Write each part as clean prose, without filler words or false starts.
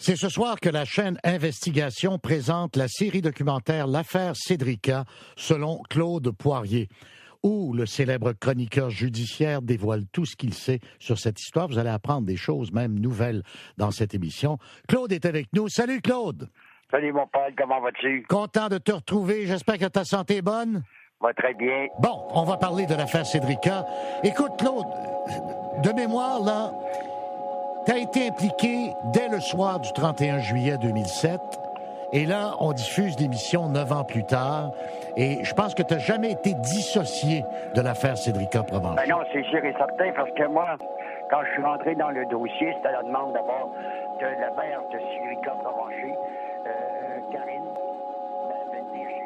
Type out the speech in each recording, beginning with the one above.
C'est ce soir que la chaîne Investigation présente la série documentaire L'affaire Cédrika, selon Claude Poirier, où le célèbre chroniqueur judiciaire dévoile tout ce qu'il sait sur cette histoire. Vous allez apprendre des choses, même nouvelles, dans cette émission. Claude est avec nous. Salut Claude! Salut mon père, comment vas-tu? Content de te retrouver. J'espère que ta santé est bonne. Va très bien. Bon, on va parler de l'affaire Cédrika. Écoute Claude, de mémoire là, tu as été impliqué dès le soir du 31 juillet 2007. Et là, on diffuse l'émission 9 ans plus tard. Et je pense que tu n'as jamais été dissocié de l'affaire Cédrika Provencher. Ben non, c'est sûr et certain, parce que moi, quand je suis rentré dans le dossier, c'était à la demande d'abord de la mère de Cédrika Provencher, Karine, m'avait venir chez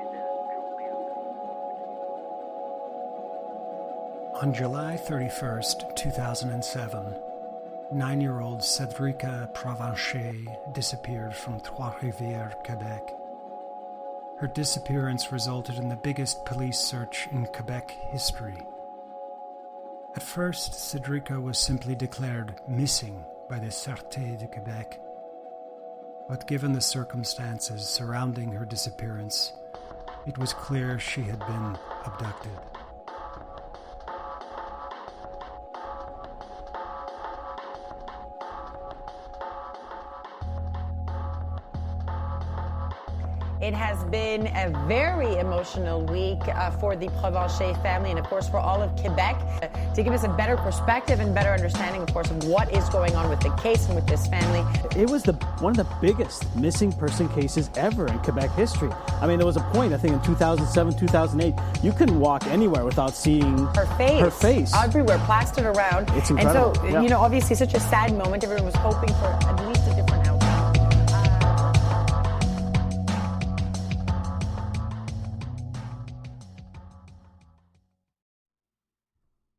elle. On July 31st, 2007, 9-year-old Cédrika Provencher disappeared from Trois Rivieres, Quebec. Her disappearance resulted in the biggest police search in Quebec history. At first, Cédrika was simply declared missing by the Sûreté de Québec. But given the circumstances surrounding her disappearance, it was clear she had been abducted. It has been a very emotional week for the Provencher family and, of course, for all of Quebec. To give us a better perspective and better understanding, of course, of what is going on with the case and with this family. It was one of the biggest missing person cases ever in Quebec history. I mean, there was a point, I think, in 2007, 2008, you couldn't walk anywhere without seeing her face. Everywhere, plastered around. It's incredible. And so, you know, obviously such a sad moment. Everyone was hoping for at least a different outcome.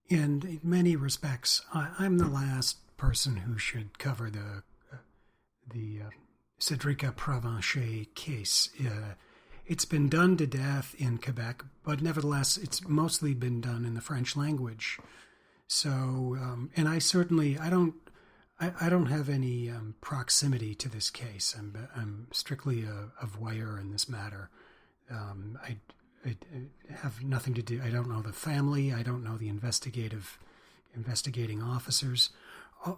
And in many respects, I'm the last person who should cover the Cédrika Provencher case. It's been done to death in Quebec, but nevertheless, it's mostly been done in the French language. So, and I don't have any proximity to this case. I'm strictly a voyeur in this matter. I have nothing to do. I don't know the family. I don't know the investigating officers.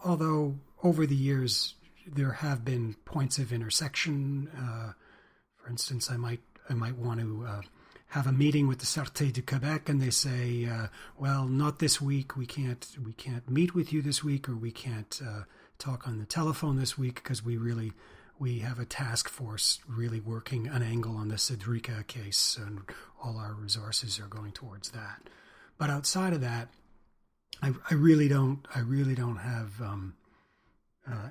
Although over the years there have been points of intersection. For instance, I might want to have a meeting with the Sûreté de Québec, and they say, "Well, not this week. We can't meet with you this week, or we can't talk on the telephone this week because we have a task force really working an angle on the Cédrika case, and all our resources are going towards that." But outside of that, I really don't have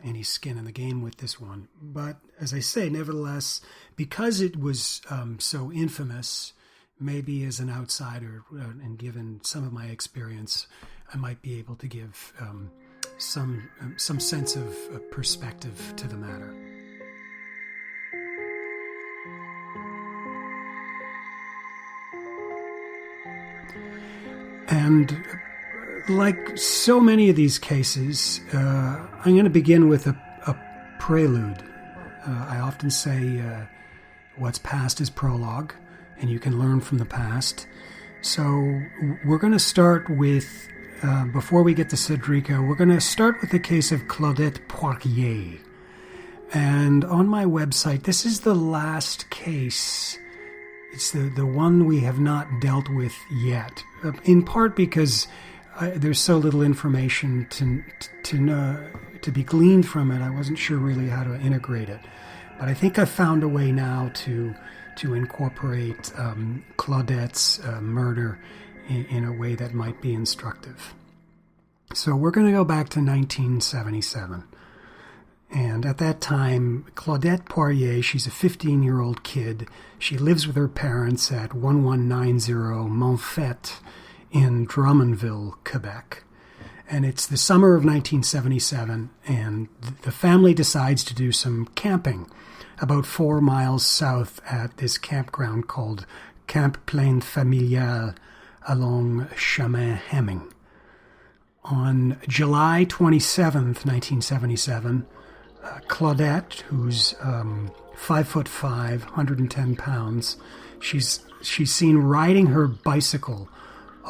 any skin in the game with this one. But as I say, nevertheless, because it was so infamous, maybe as an outsider and given some of my experience, I might be able to give some sense of perspective to the matter. And like so many of these cases, I'm going to begin with a prelude. I often say what's past is prologue, and you can learn from the past. So we're going to start with, before we get to Cédrika, we're going to start with the case of Claudette Poirier. And on my website, this is the last case. It's the one we have not dealt with yet, in part because there's so little information to be gleaned from it. I wasn't sure really how to integrate it, but I think I've found a way now to incorporate Claudette's murder in a way that might be instructive. So we're going to go back to 1977. And at that time, Claudette Poirier, she's a 15-year-old kid. She lives with her parents at 1190 Montfet in Drummondville, Quebec. And it's the summer of 1977, and the family decides to do some camping about 4 miles south at this campground called Camp Plaine Familiale along Chemin Hemming. On July 27th, 1977, Claudette, who's 5'5", 110 pounds. She's seen riding her bicycle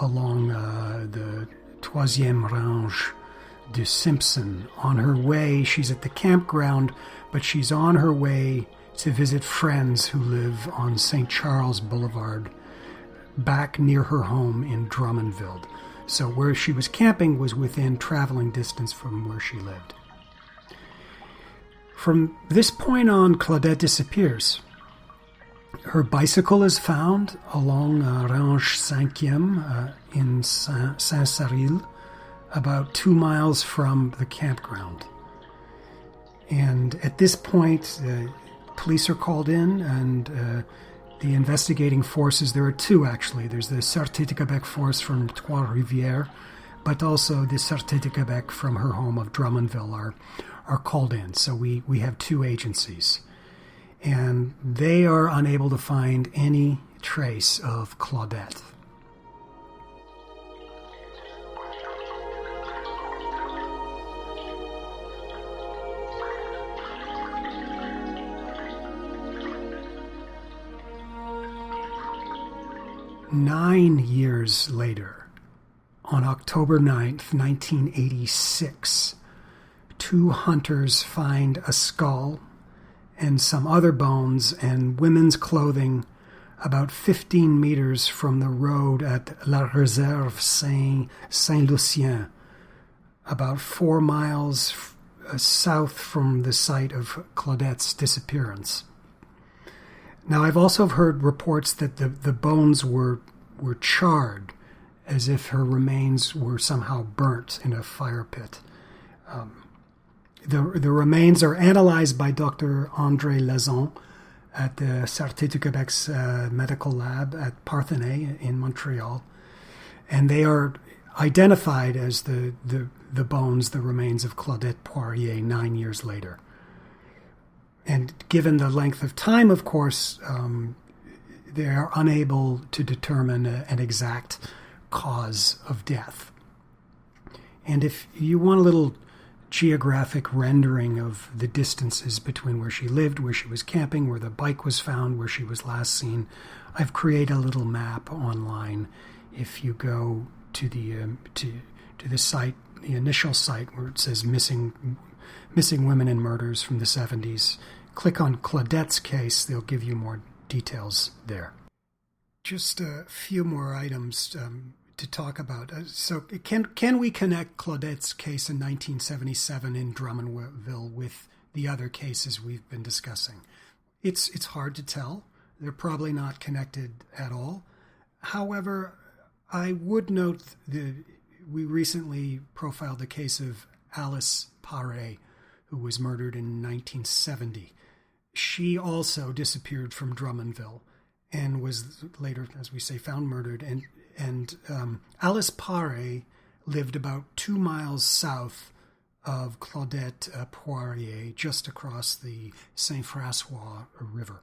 along the Troisième Range de Simpson. On her way, she's at the campground, but she's on her way to visit friends who live on St. Charles Boulevard, back near her home in Drummondville. So where she was camping was within traveling distance from where she lived. From this point on, Claudette disappears. Her bicycle is found along Range 5e in Saint-Cyril, about 2 miles from the campground. And at this point, police are called in, and the investigating forces, there are two actually. There's the Sûreté de Québec force from Trois Rivieres, but also the Sûreté de Québec from her home of Drummondville are called in. So we have two agencies. And they are unable to find any trace of Claudette. Nine years later, on October 9th, 1986, two hunters find a skull and some other bones and women's clothing about 15 meters from the road at La Réserve Saint-Lucien, about 4 miles south from the site of Claudette's disappearance. Now, I've also heard reports that the bones were charred, as if her remains were somehow burnt in a fire pit. The remains are analyzed by Dr. André Lazon at the Sûreté du Québec's medical lab at Parthenay in Montreal, and they are identified as the bones, the remains of Claudette Poirier 9 years later. And given the length of time, of course, they are unable to determine an exact cause of death. And if you want a little geographic rendering of the distances between where she lived, where she was camping, where the bike was found, where she was last seen, I've created a little map online. If you go to the site, the initial site where it says missing women and murders from the 70s, click on Claudette's case. They'll give you more details there. Just a few more items to talk about. So can we connect Claudette's case in 1977 in Drummondville with the other cases we've been discussing? It's hard to tell. They're probably not connected at all. However, I would note that we recently profiled the case of Alice Paré, who was murdered in 1970. She also disappeared from Drummondville and was later, as we say, found murdered. And Alice Paré lived about 2 miles south of Claudette Poirier, just across the Saint-François River.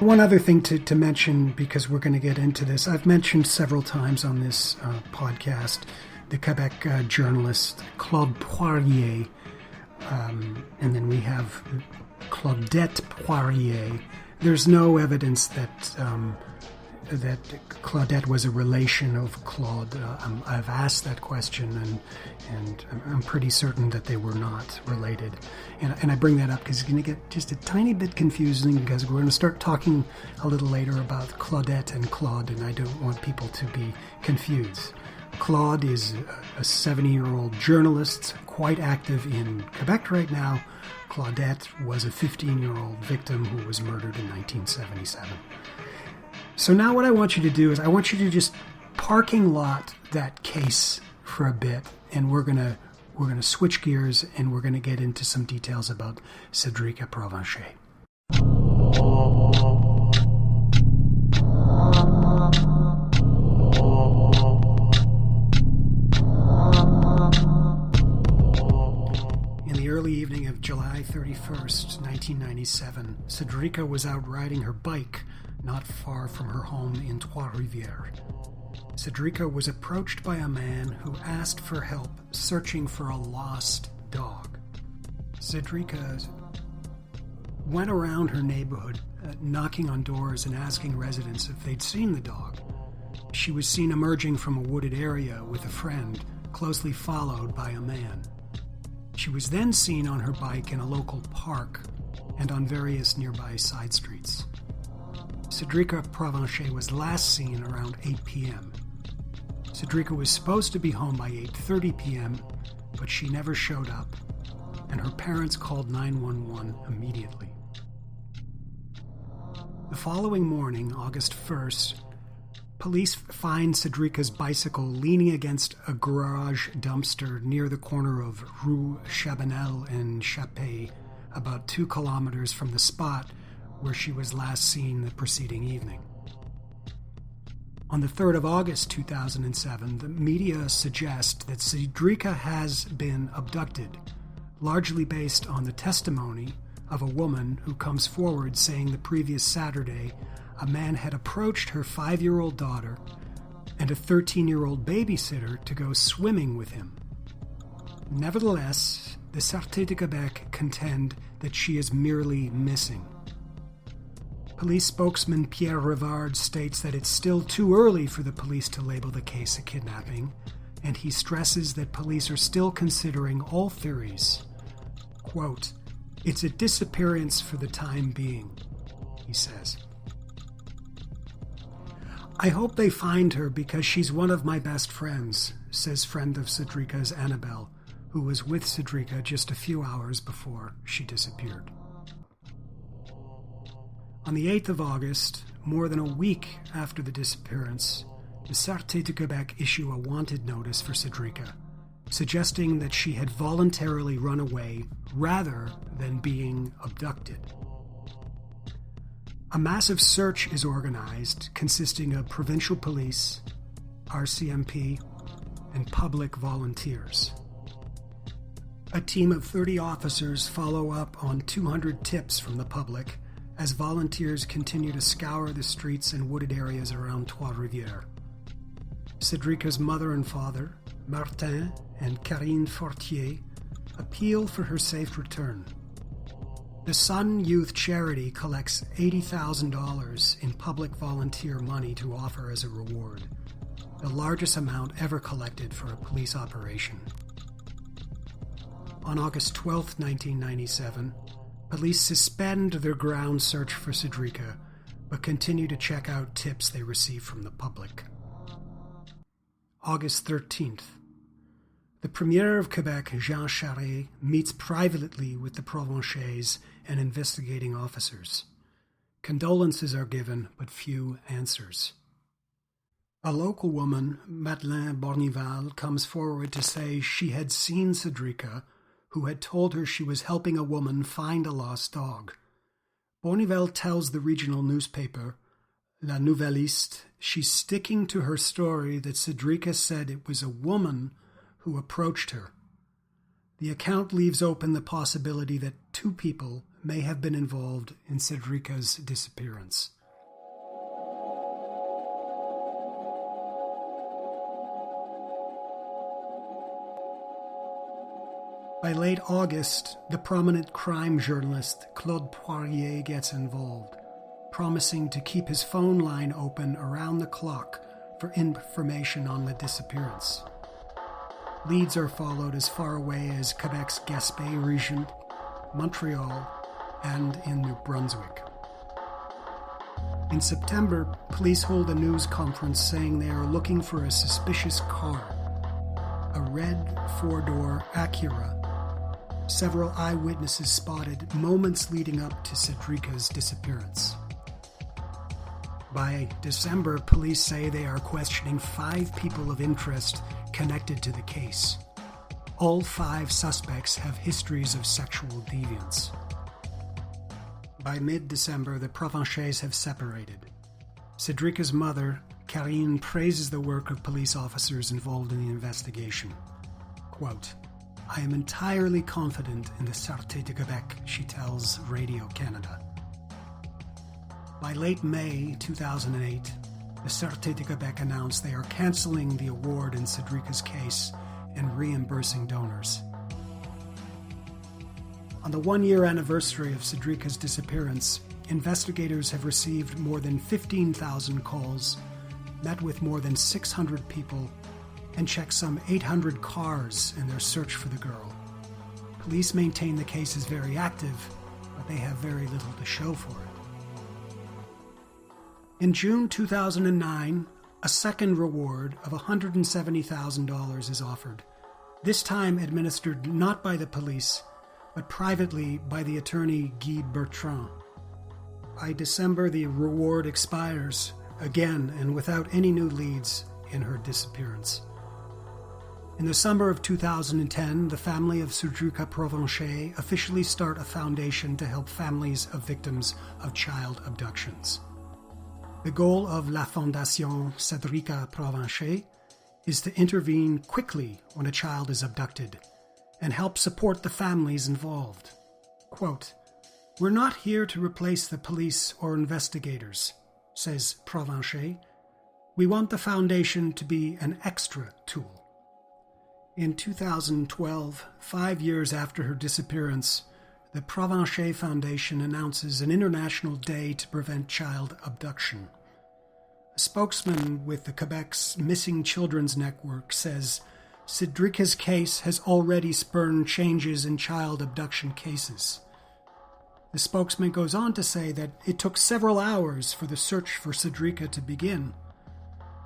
One other thing to mention, because we're going to get into this, I've mentioned several times on this podcast the Quebec journalist Claude Poirier, and then we have Claudette Poirier. There's no evidence that Claudette was a relation of Claude. I've asked that question, and I'm pretty certain that they were not related. And I bring that up because it's going to get just a tiny bit confusing, because we're going to start talking a little later about Claudette and Claude, and I don't want people to be confused. Claude is a 70-year-old journalist, quite active in Quebec right now. Claudette was a 15-year-old victim who was murdered in 1977. So now what I want you to do is I want you to just parking lot that case for a bit, and we're gonna switch gears, and we're gonna get into some details about Cédrika Provencher. July 31st, 1997, Cédrika was out riding her bike not far from her home in Trois Rivieres. Cédrika was approached by a man who asked for help searching for a lost dog. Cédrika went around her neighborhood, knocking on doors and asking residents if they'd seen the dog. She was seen emerging from a wooded area with a friend, closely followed by a man. She was then seen on her bike in a local park and on various nearby side streets. Cédrika Provencher was last seen around 8 p.m. Cédrika was supposed to be home by 8:30 p.m., but she never showed up, and her parents called 911 immediately. The following morning, August 1st, police find Cédrika's bicycle leaning against a garage dumpster near the corner of Rue Chabanel and Chappé, about 2 kilometers from the spot where she was last seen the preceding evening. On the 3rd of August 2007, the media suggest that Cédrika has been abducted, largely based on the testimony of a woman who comes forward saying the previous Saturday a man had approached her 5-year-old daughter and a 13-year-old babysitter to go swimming with him. Nevertheless, the Sûreté de Québec contend that she is merely missing. Police spokesman Pierre Rivard states that it's still too early for the police to label the case a kidnapping, and he stresses that police are still considering all theories. Quote, "It's a disappearance for the time being," he says. "I hope they find her because she's one of my best friends," says friend of Cédrika's Annabelle, who was with Cédrika just a few hours before she disappeared. On the 8th of August, more than a week after the disappearance, the Sûreté de Québec issue a wanted notice for Cédrika, suggesting that she had voluntarily run away rather than being abducted. A massive search is organized consisting of provincial police, RCMP, and public volunteers. A team of 30 officers follow up on 200 tips from the public as volunteers continue to scour the streets and wooded areas around Trois Rivieres. Cédrika's mother and father, Martin and Karine Fortier, appeal for her safe return. The Sun Youth Charity collects $80,000 in public volunteer money to offer as a reward, the largest amount ever collected for a police operation. On August 12, 1997, police suspend their ground search for Cédrika, but continue to check out tips they receive from the public. August 13th. The Premier of Quebec, Jean Charest, meets privately with the Provenchers and investigating officers. Condolences are given, but few answers. A local woman, Madeleine Bornival, comes forward to say she had seen Cédrika, who had told her she was helping a woman find a lost dog. Bornival tells the regional newspaper, La Nouvelliste, she's sticking to her story that Cédrika said it was a woman who approached her. The account leaves open the possibility that 2 people may have been involved in Cédrika's disappearance. By late August, the prominent crime journalist Claudette Poirier gets involved, promising to keep his phone line open around the clock for information on the disappearance. Leads are followed as far away as Quebec's Gaspé region, Montreal, and in New Brunswick. In September, police hold a news conference saying they are looking for a suspicious car, a red 4-door Acura. Several eyewitnesses spotted moments leading up to Cédrika's disappearance. By December, police say they are questioning 5 people of interest connected to the case. All 5 suspects have histories of sexual deviance. By mid-December, the Provenchers have separated. Cédrika's mother, Karine, praises the work of police officers involved in the investigation. Quote, I am entirely confident in the Sûreté de Québec, she tells Radio Canada. By late May 2008, the Sûreté de Québec announced they are cancelling the award in Cédrika's case and reimbursing donors. On the one-year anniversary of Cédrika's disappearance, investigators have received more than 15,000 calls, met with more than 600 people, and checked some 800 cars in their search for the girl. Police maintain the case is very active, but they have very little to show for it. In June 2009, a second reward of $170,000 is offered, this time administered not by the police, but privately by the attorney Guy Bertrand. By December, the reward expires, again and without any new leads in her disappearance. In the summer of 2010, the family of Cédrika Provencher officially start a foundation to help families of victims of child abductions. The goal of La Fondation Cédrika Provencher is to intervene quickly when a child is abducted and help support the families involved. Quote, "We're not here to replace the police or investigators," says Provencher. "We want the foundation to be an extra tool." In 2012, 5 years after her disappearance, the Provencher Foundation announces an International Day to Prevent Child Abduction. A spokesman with the Quebec's Missing Children's Network says Cédrika's case has already spurred changes in child abduction cases. The spokesman goes on to say that it took several hours for the search for Cédrika to begin.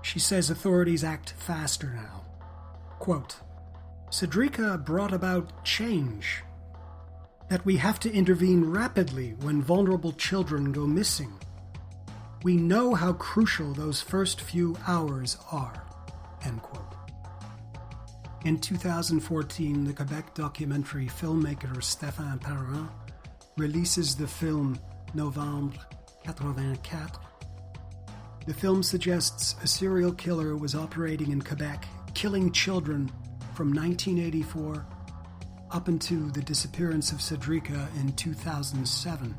She says authorities act faster now. Quote, "Cédrika brought about change. That we have to intervene rapidly when vulnerable children go missing. We know how crucial those first few hours are." End quote. In 2014, the Quebec documentary filmmaker Stéphane Parent releases the film Novembre 84. The film suggests a serial killer was operating in Quebec, killing children from 1984 up into the disappearance of Cédrika in 2007.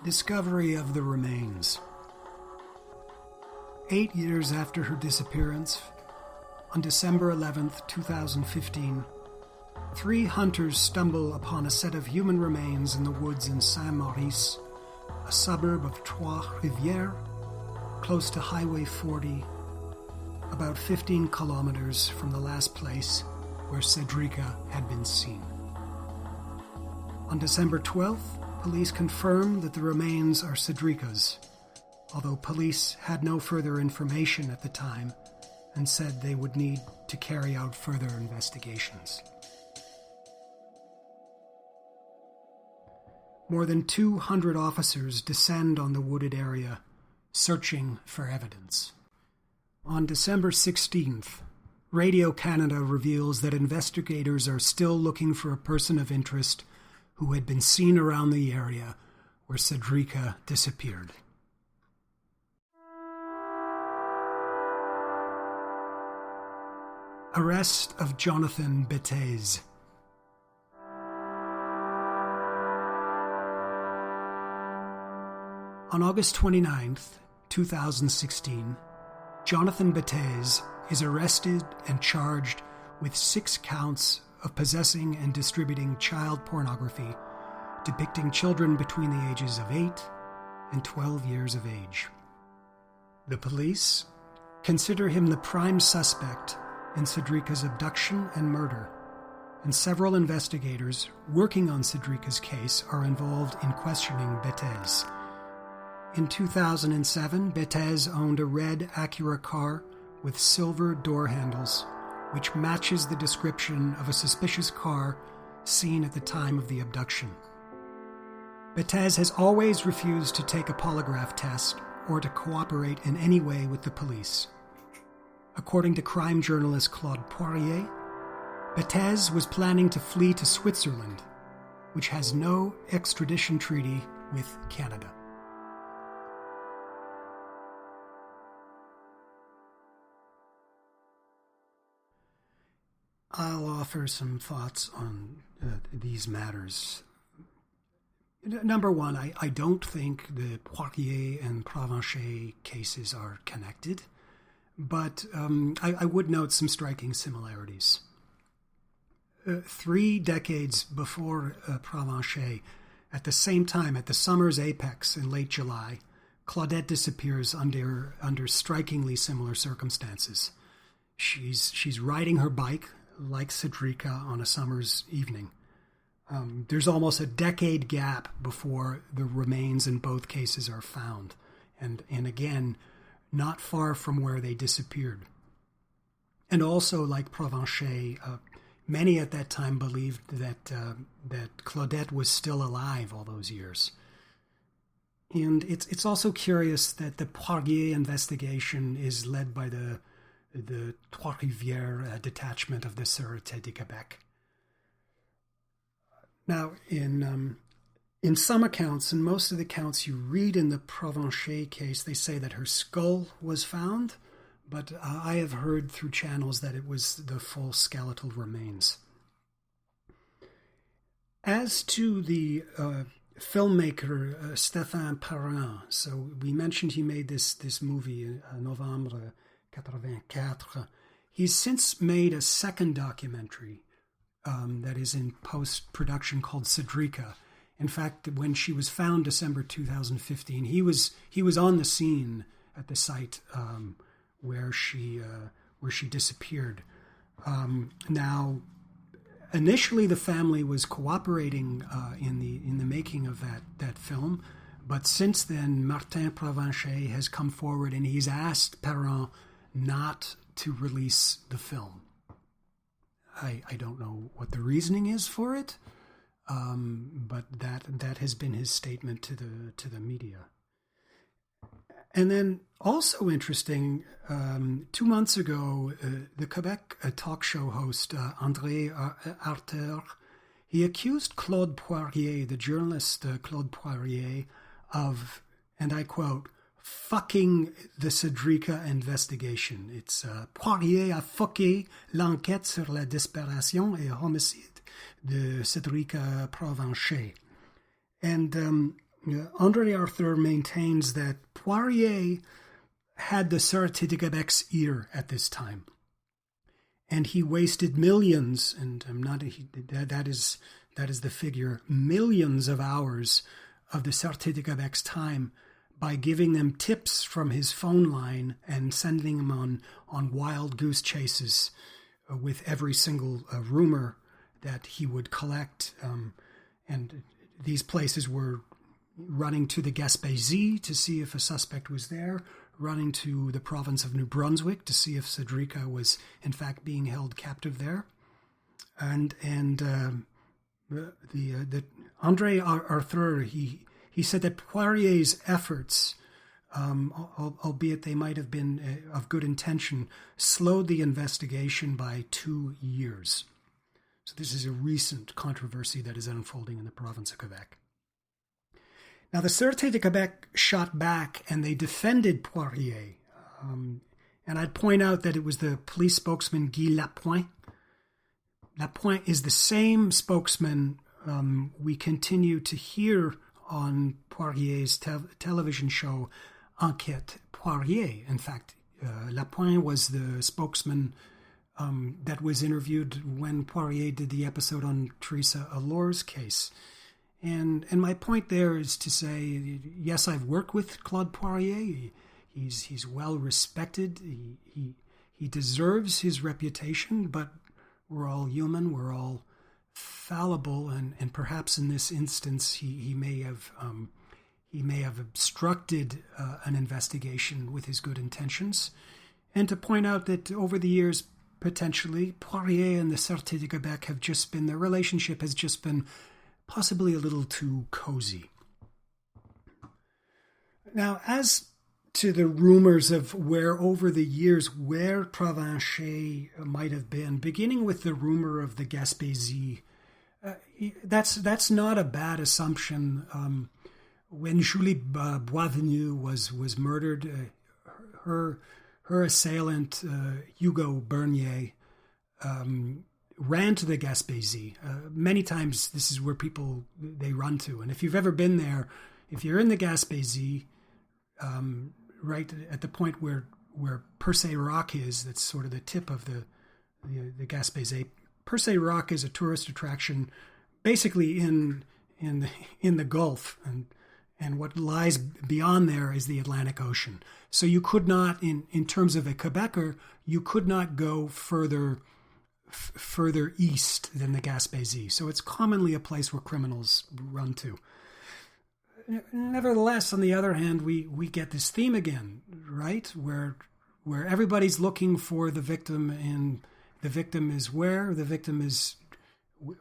Discovery of the remains. 8 years after her disappearance, on December 11th, 2015, 3 hunters stumble upon a set of human remains in the woods in Saint-Maurice, a suburb of Trois Rivieres, close to Highway 40, about 15 kilometers from the last place where Cédrika had been seen. On December 12th, police confirmed that the remains are Cédrika's, although police had no further information at the time and said they would need to carry out further investigations. More than 200 officers descend on the wooded area, searching for evidence. On December 16th, Radio Canada reveals that investigators are still looking for a person of interest who had been seen around the area where Cédrika disappeared. Arrest of Jonathan Betez. On August 29th, 2016, Jonathan Betez is arrested and charged with 6 counts of possessing and distributing child pornography depicting children between the ages of 8 and 12 years of age. The police consider him the prime suspect in Cédrika's abduction and murder, and several investigators working on Cédrika's case are involved in questioning Betez. In 2007, Betez owned a red Acura car with silver door handles, which matches the description of a suspicious car seen at the time of the abduction. Betez has always refused to take a polygraph test or to cooperate in any way with the police. According to crime journalist Claudette Poirier, Betez was planning to flee to Switzerland, which has no extradition treaty with Canada. I'll offer some thoughts on these matters. Number one, I don't think the Poirier and Provencher cases are connected, but I would note some striking similarities. 3 decades before Provencher, at the same time, at the summer's apex in late July, Claudette disappears under strikingly similar circumstances. She's riding her bike, like Cédrika, on a summer's evening. There's almost a decade gap before the remains in both cases are found, and again, not far from where they disappeared. And also, like Provencher, many at that time believed that Claudette was still alive all those years. And it's also curious that the Poirier investigation is led by the Trois Rivieres detachment of the Sûreté de Québec. Now, in some accounts, in most of the accounts you read in the Provencher case, they say that her skull was found, but I have heard through channels that it was the full skeletal remains. As to the filmmaker Stéphane Perrin, so we mentioned he made this movie, Novembre 84. He's since made a second documentary that is in post-production called Cédrika. In fact, when she was found December 2015, he was on the scene at the site where she disappeared. Now, initially the family was cooperating in the making of that film, but since then Martin Provencher has come forward and he's asked Perrin not to release the film. I don't know what the reasoning is for it, but that has been his statement to the media. And then also interesting, 2 months ago, the Quebec talk show host André Arthur, he accused Claude Poirier, the journalist Claude Poirier, of, and I quote, fucking the Cédrika investigation. It's Poirier a fucké l'enquête sur la disparition et homicide de Cédrika Provencher. And André Arthur maintains that Poirier had the Sûreté de Québec's ear at this time, and he wasted millions, and that is the figure, millions of hours of the Sûreté de Québec's time by giving them tips from his phone line and sending them on wild goose chases with every single rumor that he would collect. And these places were running to the Gaspésie to see if a suspect was there, running to the province of New Brunswick to see if Cédrika was in fact being held captive there. And the André Arthur, he said that Poirier's efforts, albeit they might have been of good intention, slowed the investigation by 2 years. So this is a recent controversy that is unfolding in the province of Quebec. Now, the Sûreté de Québec shot back and they defended Poirier. And I'd point out that it was the police spokesman Guy Lapointe. Lapointe is the same spokesman we continue to hear on Poirier's television show Enquête Poirier. In fact, Lapointe was the spokesman that was interviewed when Poirier did the episode on Teresa Allor's case. And my point there is to say, yes, I've worked with Claude Poirier. He's well respected. He deserves his reputation, but we're all human. We're all fallible, and perhaps in this instance he may have he may have obstructed an investigation with his good intentions, and to point out that over the years, potentially, Poirier and the Sûreté de Québec their relationship has just been possibly a little too cozy. Now, as to the rumors of where over the years where Provencher might have been, beginning with the rumor of the Gaspésie, that's not a bad assumption. When Julie Boisvenu was murdered, her assailant Hugo Bernier ran to the Gaspésie. Many times, this is where they run to, and if you've ever been there, if you're in the Gaspésie, right at the point where Percé Rock is, that's sort of the tip of the Gaspésie. Percé Rock is a tourist attraction, basically in the Gulf, and what lies beyond there is the Atlantic Ocean. So you could not, in terms of a Quebecer, you could not go further east than the Gaspésie. So it's commonly a place where criminals run to. Nevertheless, on the other hand, we get this theme again, right? Where everybody's looking for the victim, and the victim is where? The victim is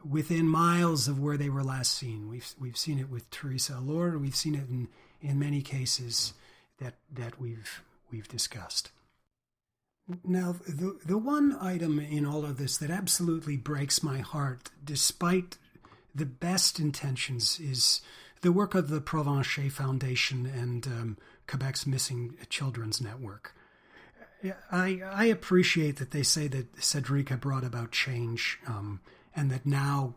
within miles of where they were last seen. We've seen it with Teresa Allure. We've seen it in many cases that we've discussed. Now, the one item in all of this that absolutely breaks my heart, despite the best intentions, is the work of the Provencher Foundation and Quebec's Missing Children's Network. I appreciate that they say that Cédrika brought about change, and that now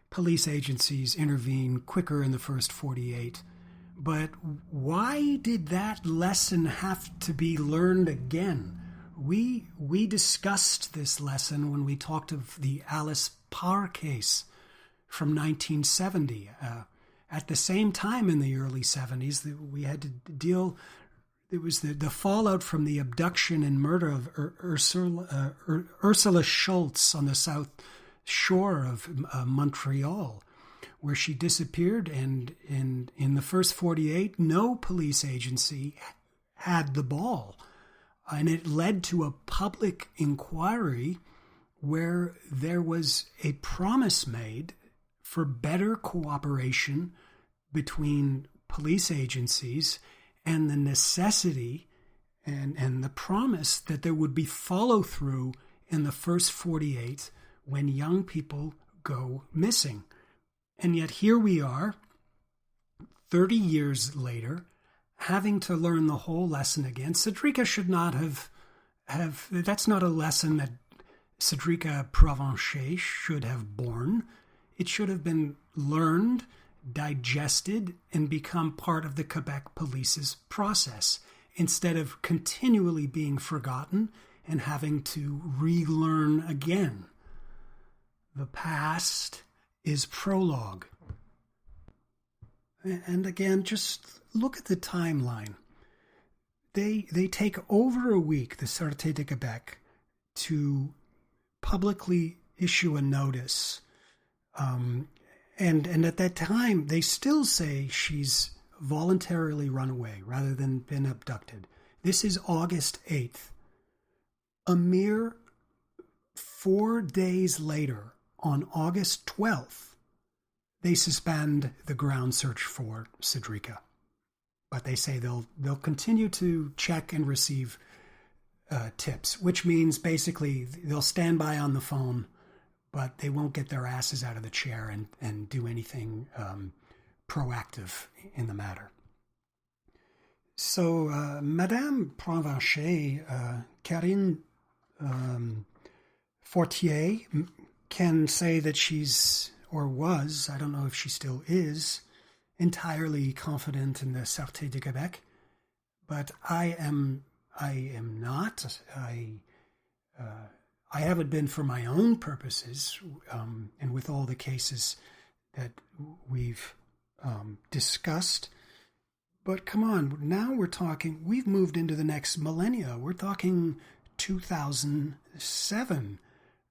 police agencies intervene quicker in the first 48. But why did that lesson have to be learned again? We discussed this lesson when we talked of the Alice Parr case from 1970. At the same time in the early 70s, we had to deal. It was the fallout from the abduction and murder of Ursula Schultz on the south shore of Montreal, where she disappeared, and in the first 48, no police agency had the ball. And it led to a public inquiry where there was a promise made for better cooperation between police agencies, and the necessity and the promise that there would be follow-through in the first 48 when young people go missing. And yet here we are, 30 years later, having to learn the whole lesson again. Cédrika should not have that's not a lesson that Cédrika Provencher should have borne. It should have been learned, digested, and become part of the Quebec Police's process, instead of continually being forgotten and having to relearn again. The past is prologue. And again, just look at the timeline. They take over a week, the Sûreté de Québec, to publicly issue a notice. And at that time, they still say she's voluntarily run away rather than been abducted. This is August 8th. A mere 4 days later, on August 12th, they suspend the ground search for Cédrika. But they say they'll continue to check and receive tips, which means basically they'll stand by on the phone, but they won't get their asses out of the chair and do anything proactive in the matter. So Madame Provencher, Karine Fortier, can say that she's, or was, I don't know if she still is, entirely confident in the Sûreté de Québec, but I am not. I haven't been for my own purposes, and with all the cases that we've discussed. But come on, now we've moved into the next millennia. We're talking 2007.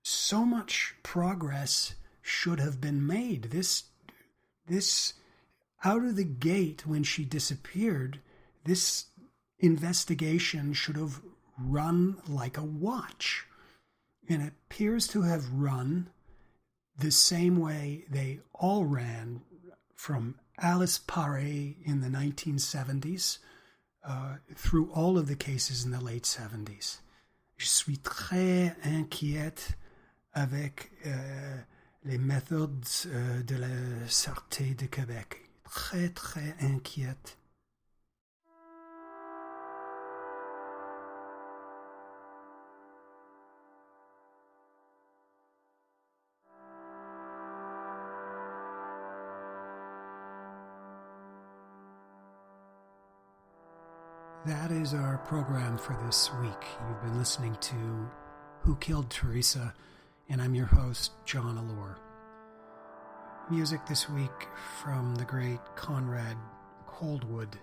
So much progress should have been made. This out of the gate when she disappeared, this investigation should have run like a watch. And it appears to have run the same way they all ran from Alice Paré in the 1970s through all of the cases in the late 70s. Je suis très inquiète avec les méthodes de la Sûreté de Québec. Très, très inquiète. That is our program for this week. You've been listening to Who Killed Teresa, and I'm your host, John Allure. Music this week from the great Conrad Coldwood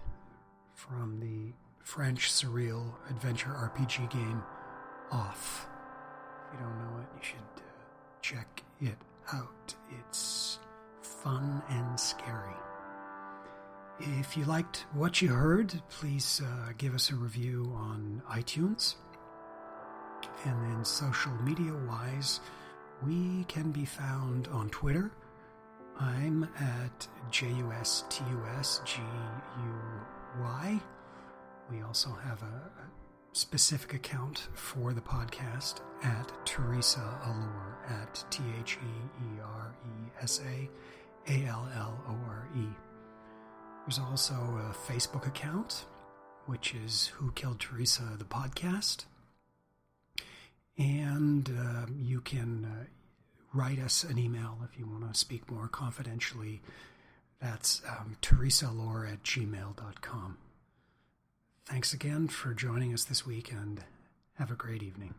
from the French surreal adventure RPG game Off. If you don't know it, you should check it out. It's fun and scary. If you liked what you heard, please give us a review on iTunes. And then social media-wise, we can be found on Twitter. I'm at JUSTUSGUY. We also have a specific account for the podcast at Teresa Allure, at TheresaAllore. There's also a Facebook account, which is Who Killed Teresa, the podcast. And you can write us an email if you want to speak more confidentially. That's teresaallure@gmail.com. Thanks again for joining us this week, and have a great evening.